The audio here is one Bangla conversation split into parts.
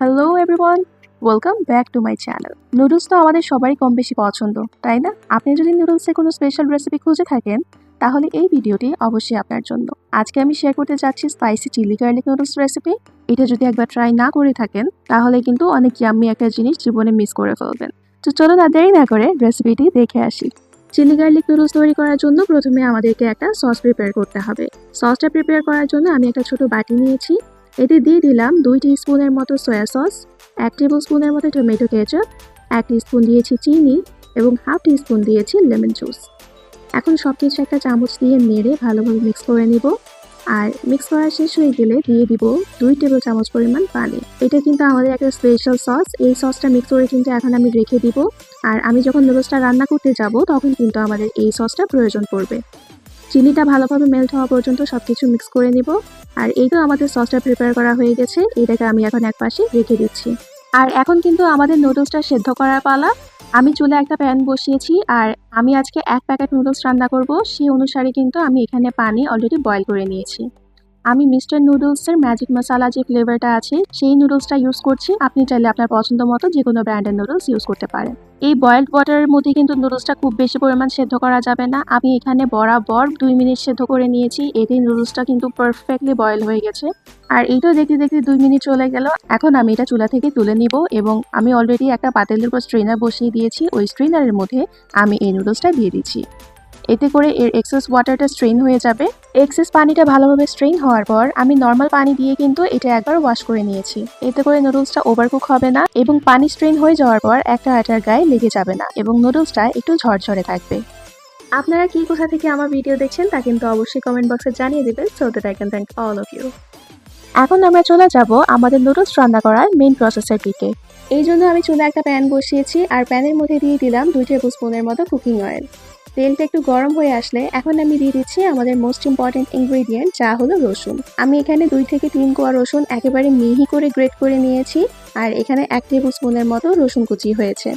Hello everyone, welcome back to my channel. Noodles তো আমাদের সবারই কম বেশি পছন্দ, তাই না? আপনি যদি নুডলসের কোনো স্পেশাল রেসিপি খুঁজে থাকেন তাহলে এই ভিডিওটি অবশ্যই আপনার জন্য। আজকে আমি শেয়ার করতে যাচ্ছি spicy chilli garlic noodles recipe. এটা যদি একবার ট্রাই না করে থাকেন তাহলে কিন্তু অনেক ইয়াম্মি একটা জিনিস জীবনে মিস করে ফেলবেন। তো চলুন আর দেরি না করে রেসিপিটি দেখে আসি। চিলি গার্লিক নুডলস তৈরি করার জন্য প্রথমে আমাদেরকে একটা সস প্রিপেয়ার করতে হবে। সসটা প্রিপেয়ার করার জন্য আমি একটা ছোট বাটি নিয়েছি। এতে দিয়ে দিলাম 2 টিস্পুনের মতো সয়া সস, 1 টেবিল স্পুনের মতো টমেটো কেচাপ, 1 টিস্পুন দিয়েছি চিনি এবং হাফ টিস্পুন দিয়েছি লেমন জুস। এখন সবকিছু একটা চামচ দিয়ে নেড়ে ভালোভাবে মিক্স করে নিব। আর মিক্স করা শেষ হয়ে গেলে দিয়ে দিব 2 টেবিল চামচ পরিমাণ পানি। এটা কিন্তু আমাদের একটা স্পেশাল সস। এই সসটা মিক্স করে কিন্তু এখন আমি রেখে দিব। আর আমি যখন নুডলসটা রান্না করতে যাব তখন কিন্তু আমাদের এই সসটা প্রয়োজন পড়বে। চিনিটা ভালোভাবে মেল্ট হওয়া পর্যন্ত সবকিছু মিক্স করে নিব। আর এই তো আমাদের সসটা প্রিপেয়ার করা হয়ে গেছে। এটাকে আমি এখন একপাশে রেখে দিচ্ছি। আর এখন কিন্তু আমাদের নুডলসটা সেদ্ধ করার পালা। আমি চুলায় একটা প্যান বসিয়েছি আর আমি আজকে 1 প্যাকেট নুডলস রান্না করব। সেই অনুসারে কিন্তু আমি এখানে পানি অলরেডি বয়েল করে নিয়েছি। আমি মিস্টার নুডলসের ম্যাজিক মশলা যে ফ্লেভারটা আছে সেই নুডলসটা ইউজ করছি। আপনি চাইলে আপনার পছন্দ মতো যে কোনো ব্র্যান্ডের নুডলস ইউজ করতে পারেন। এই বয়েলড ওয়াটারের মধ্যে কিন্তু নুডলসটা খুব বেশি পরিমাণ সেদ্ধ করা যাবে না। আমি এখানে বরাবর 2 মিনিট সেদ্ধ করে নিয়েছি। এতেই নুডলসটা কিন্তু পারফেক্টলি বয়েল হয়ে গেছে। আর এই তো দেখতে দেখতে 2 মিনিট চলে গেল। এখন আমি এটা চুলা থেকে তুলে নিব এবং আমি অলরেডি একটা পাতিলের উপর স্ট্রেনার বসিয়ে দিয়েছি। ওই স্ট্রেনারের মধ্যে আমি এই নুডলসটা দিয়ে দিচ্ছি। এতে করে এর এক্সেস ওয়াটারটা স্ট্রেন হয়ে যাবে। এক্সেস পানিটা ভালোভাবে স্ট্রেন হওয়ার পর আমি নর্মাল পানি দিয়ে কিন্তু এটা একবার ওয়াশ করে নিয়েছি। এতে করে নুডলসটা ওভারকুক হবে না এবং পানি স্ট্রেন হয়ে যাওয়ার পর একটা আটার গায়ে লেগে যাবে না এবং নুডলসটা একটু ঝরঝরে থাকবে। আপনারা কি কোথা থেকে আমার ভিডিও দেখছেন তা কিন্তু অবশ্যই কমেন্ট বক্সে জানিয়ে দেবেন। So that I can thank all of you. এখন আমরা চলে যাব আমাদের নুডলস রান্না করার মেইন প্রসেসের দিকে। এই জন্য আমি চুলায় একটা প্যান বসিয়েছি আর প্যানের মধ্যে দিয়ে দিলাম 2 টেবিল স্পুনের মতো কুকিং অয়েল। তেলটা একটু গরম হয়ে আসলে এখন আমি দিয়ে দিচ্ছি আমাদের মোস্ট ইম্পর্টেন্ট ইনগ্রেডিয়েন্ট, যা হলো রসুন। আমি এখানে 2 থেকে 3 কোয়া রসুন একেবারে মিহি করে গ্রেট করে নিয়েছি। আর এখানে 1 টেবিল স্পুনের মতো রসুন কুচি হয়েছে।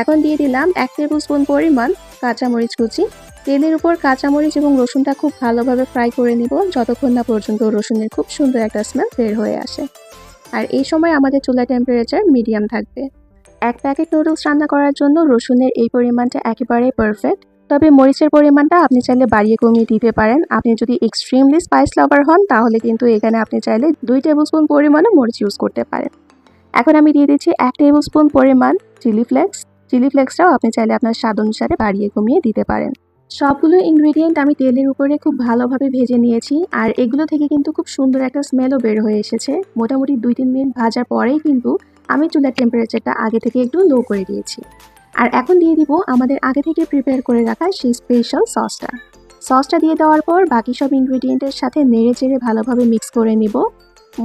এখন দিয়ে দিলাম 1 টেবিল স্পুন পরিমাণ কাঁচামরিচ কুচি। তেলের উপর কাঁচামরিচ এবং রসুনটা খুব ভালোভাবে ফ্রাই করে নিব যতক্ষণ না পর্যন্ত রসুনের খুব সুন্দর একটা স্মেল বের হয়ে আসে। আর এই সময় আমাদের চুলার টেম্পারেচার মিডিয়াম থাকবে। 1 প্যাকেট নুডলস রান্না করার জন্য রসুনের এই পরিমাণটা একেবারে পারফেক্ট। তবে মরিচের পরিমাণটা আপনি চাইলে বাড়িয়ে কমিয়ে দিতে পারেন। আপনি যদি এক্সট্রিমলি স্পাইস লাভার হন তাহলে কিন্তু এখানে আপনি চাইলে 2 টেবিল স্পুন পরিমাণে মরিচ ইউজ করতে পারেন। এখন আমি দিয়ে দিচ্ছি 1 টেবিল স্পুন পরিমাণ চিলি ফ্লেক্স। চিলি ফ্লেক্সটাও আপনি চাইলে আপনার স্বাদ অনুসারে বাড়িয়ে কমিয়ে দিতে পারেন। সবগুলো ইনগ্রেডিয়েন্ট আমি তেলের উপরে খুব ভালোভাবে ভেজে নিয়েছি আর এগুলো থেকে কিন্তু খুব সুন্দর একটা স্মেলও বের হয়ে এসেছে। মোটামুটি 2-3 মিনিট ভাজার পরেই কিন্তু আমি চুলার টেম্পারেচারটা আগে থেকে একটু লো করে দিয়েছি। আর এখন দিয়ে দিব আমাদের আগে থেকে প্রিপেয়ার করে রাখা সেই স্পেশাল সসটা। সসটা দিয়ে দেওয়ার পর বাকি সব ইনগ্রেডিয়েন্টের সাথে নেড়ে চেড়ে ভালোভাবে মিক্স করে নিব।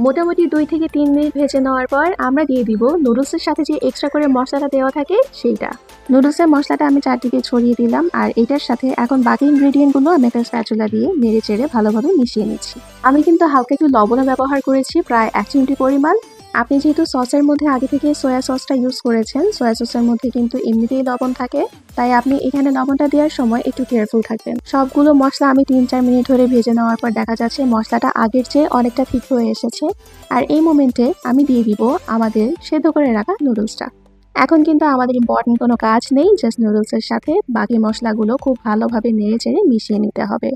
মোটামুটি 2 থেকে 3 মিনিট ভেজে নেওয়ার পর আমরা দিয়ে দিব নুডলসের সাথে যে এক্সট্রা করে মশলাটা দেওয়া থাকে সেইটা। নুডলসের মশলাটা আমি চারদিকে ছড়িয়ে দিলাম আর এটার সাথে এখন বাকি ইনগ্রেডিয়েন্টগুলো আমি একটা স্প্যাচুলা দিয়ে নেড়ে চেড়ে ভালোভাবে মিশিয়ে নিচ্ছি। আমি কিন্তু হালকা একটু লবণও ব্যবহার করেছি, প্রায় 1 চিমটি পরিমাণ। আপনি যেহেতু সসের মধ্যে আগে থেকে সয়া সসটা ইউজ করেছেন, সয়া সসের মধ্যে কিন্তু এমনিতেই লবণ থাকে, তাই আপনি এখানে লবণটা দেওয়ার সময় একটু কেয়ারফুল থাকবেন। সবগুলো মশলা আমি 3-4 মিনিট ধরে ভেজে নেওয়ার পর দেখা যাচ্ছে মশলাটা আগের চেয়ে অনেকটা ঠিক হয়ে এসেছে। আর এই মোমেন্টে আমি দিয়ে দিব আমাদের সেদ্ধ করে রাখা নুডলসটা। এখন কিন্তু আমাদের ইম্পর্টেন্ট কোনো কাজ নেই, জাস্ট নুডলসের সাথে বাকি মশলাগুলো খুব ভালোভাবে নেড়ে চেড়ে মিশিয়ে নিতে হবে।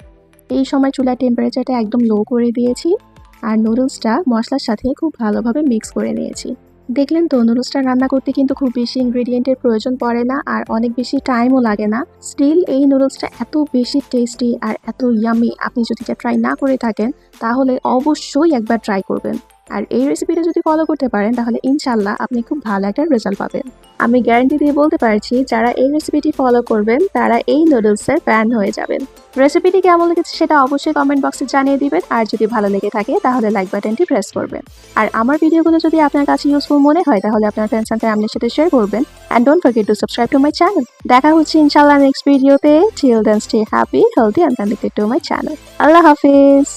এই সময় চুলার টেম্পারেচারটা একদম লো করে দিয়েছি আর নুডলসটা মশলার সাথে খুব ভালোভাবে মিক্স করে নিয়েছি। দেখলেন তো, নুডলসটা রান্না করতে কিন্তু খুব বেশি ইনগ্রেডিয়েন্টের প্রয়োজন পড়ে না আর অনেক বেশি টাইমও লাগে না। স্টিল এই নুডলসটা এত বেশি টেস্টি আর এত ইয়ামি, আপনি যদি এটা ট্রাই না করে থাকেন তাহলে অবশ্যই একবার ট্রাই করবেন। আর এই রেসিপিটা যদি ফলো করতে পারেন তাহলে ইনশাল্লাহ আপনি খুব ভালো একটা রেজাল্ট পাবেন। আমি গ্যারান্টি দিয়ে বলতে পারছি যারা এই রেসিপিটি ফলো করবেন তারা এই নুডলসের ফ্যান হয়ে যাবেন। রেসিপিটি কেমন লেগেছে সেটা অবশ্যই কমেন্ট বক্সে জানিয়ে দিবেন আর যদি ভালো লেগে থাকে তাহলে লাইক বাটনটি প্রেস করবেন। আর আমার ভিডিওগুলো যদি আপনার কাছে ইউজফুল মনে হয় তাহলে আপনার ফ্রেন্ডস এন্ড ফ্যামিলির সাথে শেয়ার করবেন। And don't forget to subscribe to my channel. দেখা হচ্ছে ইনশাআল্লাহ নেক্সট ভিডিওতে। Till then stay happy, healthy and connected to my channel. আল্লাহ হাফেজ।